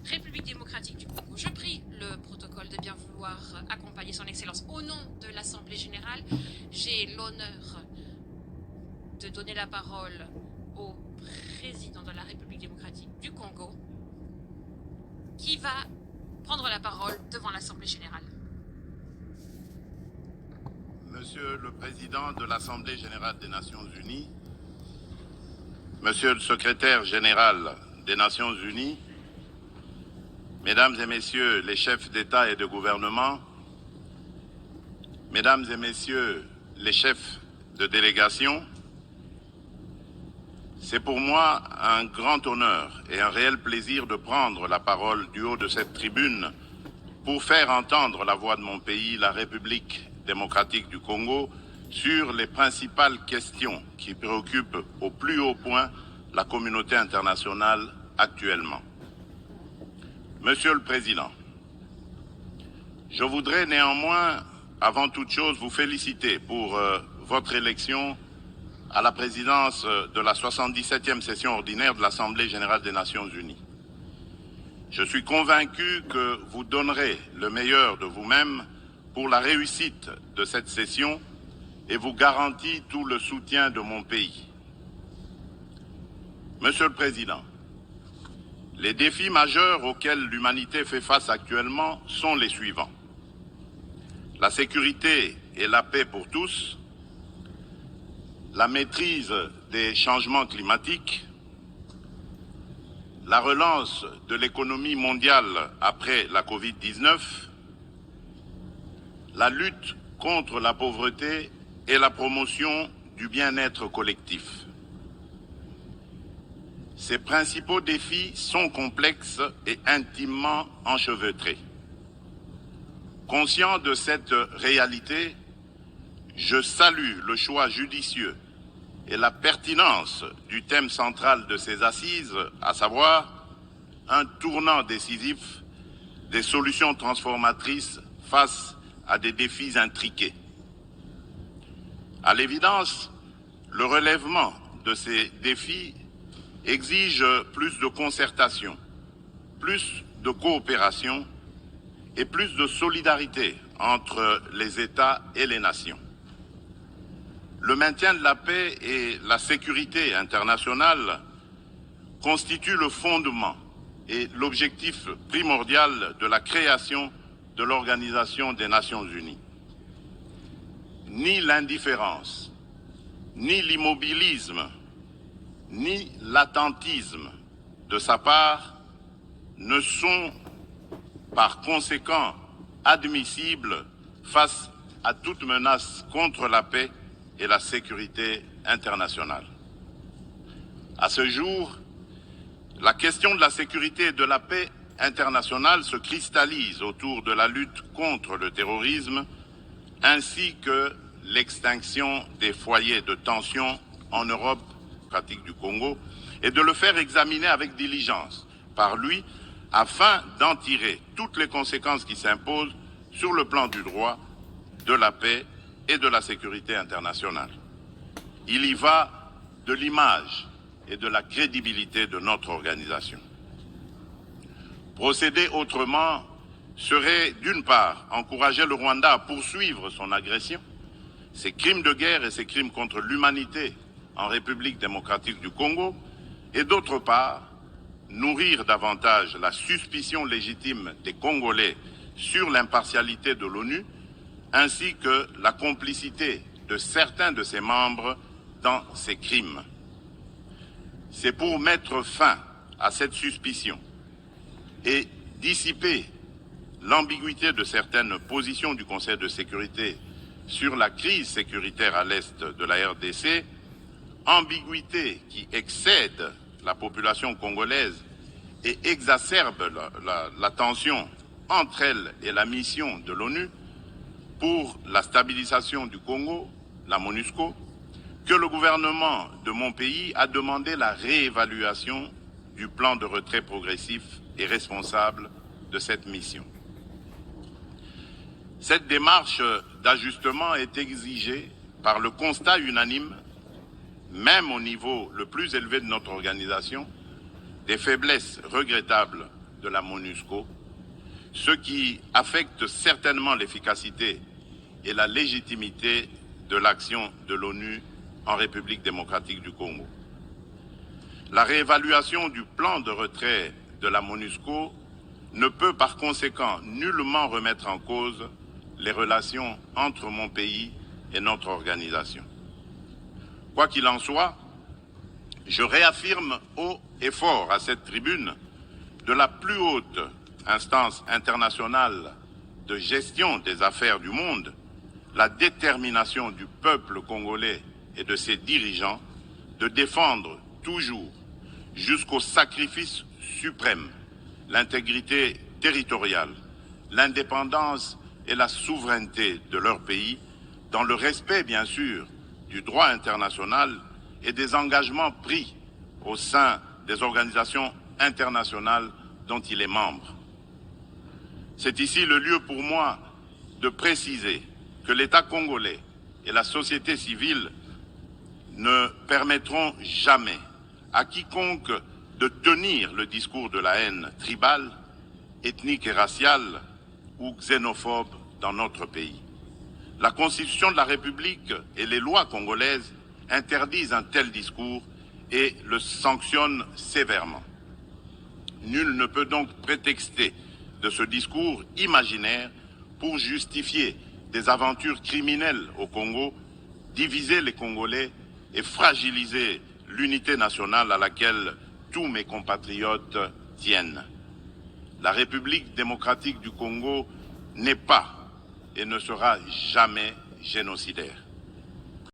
République démocratique du Congo, je prie le protocole de bien vouloir accompagner son Excellence. Au nom de l'Assemblée générale, j'ai l'honneur de donner la parole au président de la République démocratique du Congo, qui va prendre la parole devant l'Assemblée générale. Monsieur le Président de l'Assemblée générale des Nations unies, Monsieur le Secrétaire général des Nations unies, Mesdames et Messieurs les chefs d'État et de gouvernement, Mesdames et Messieurs les chefs de délégation, c'est pour moi un grand honneur et un réel plaisir de prendre la parole du haut de cette tribune pour faire entendre la voix de mon pays, la République démocratique du Congo, sur les principales questions qui préoccupent au plus haut point la communauté internationale actuellement. Monsieur le Président, je voudrais néanmoins, avant toute chose, vous féliciter pour votre élection à la présidence de la 77e session ordinaire de l'Assemblée générale des Nations unies. Je suis convaincu que vous donnerez le meilleur de vous-même pour la réussite de cette session et vous garantis tout le soutien de mon pays. Monsieur le Président, les défis majeurs auxquels l'humanité fait face actuellement sont les suivants. La sécurité et la paix pour tous, la maîtrise des changements climatiques, la relance de l'économie mondiale après la Covid-19, la lutte contre la pauvreté et la promotion du bien-être collectif. Ces principaux défis sont complexes et intimement enchevêtrés. Conscient de cette réalité, je salue le choix judicieux et la pertinence du thème central de ces assises, à savoir un tournant décisif des solutions transformatrices face à des défis intriqués. À l'évidence, le relèvement de ces défis exige plus de concertation, plus de coopération et plus de solidarité entre les États et les nations. Le maintien de la paix et la sécurité internationale constituent le fondement et l'objectif primordial de la création de l'Organisation des Nations Unies. Ni l'indifférence, ni l'immobilisme, ni l'attentisme de sa part ne sont par conséquent admissibles face à toute menace contre la paix et la sécurité internationale. À ce jour, la question de la sécurité et de la paix internationale se cristallise autour de la lutte contre le terrorisme ainsi que l'extinction des foyers de tension en Europe, pratique du Congo, et de le faire examiner avec diligence par lui afin d'en tirer toutes les conséquences qui s'imposent sur le plan du droit, de la paix et de la sécurité internationale. Il y va de l'image et de la crédibilité de notre organisation. Procéder autrement serait, d'une part, encourager le Rwanda à poursuivre son agression, ses crimes de guerre et ses crimes contre l'humanité en République démocratique du Congo, et d'autre part, nourrir davantage la suspicion légitime des Congolais sur l'impartialité de l'ONU, ainsi que la complicité de certains de ses membres dans ces crimes. C'est pour mettre fin à cette suspicion et dissiper l'ambiguïté de certaines positions du Conseil de sécurité sur la crise sécuritaire à l'est de la RDC, ambiguïté qui excède la population congolaise et exacerbe la tension entre elle et la mission de l'ONU pour la stabilisation du Congo, la MONUSCO, que le gouvernement de mon pays a demandé la réévaluation du plan de retrait progressif et responsable de cette mission. Cette démarche d'ajustement est exigée par le constat unanime, même au niveau le plus élevé de notre organisation, des faiblesses regrettables de la MONUSCO, ce qui affecte certainement l'efficacité et la légitimité de l'action de l'ONU en République démocratique du Congo. La réévaluation du plan de retrait de la MONUSCO ne peut par conséquent nullement remettre en cause les relations entre mon pays et notre organisation. Quoi qu'il en soit, je réaffirme haut et fort à cette tribune de la plus haute instance internationale de gestion des affaires du monde la détermination du peuple congolais et de ses dirigeants de défendre toujours, jusqu'au sacrifice suprême, l'intégrité territoriale, l'indépendance et la souveraineté de leur pays, dans le respect, bien sûr, du droit international et des engagements pris au sein des organisations internationales dont il est membre. C'est ici le lieu pour moi de préciser que l'État congolais et la société civile ne permettront jamais à quiconque de tenir le discours de la haine tribale, ethnique et raciale ou xénophobe dans notre pays. La Constitution de la République et les lois congolaises interdisent un tel discours et le sanctionnent sévèrement. Nul ne peut donc prétexter de ce discours imaginaire pour justifier des aventures criminelles au Congo, diviser les Congolais et fragiliser l'unité nationale à laquelle tous mes compatriotes tiennent. La République démocratique du Congo n'est pas et ne sera jamais génocidaire.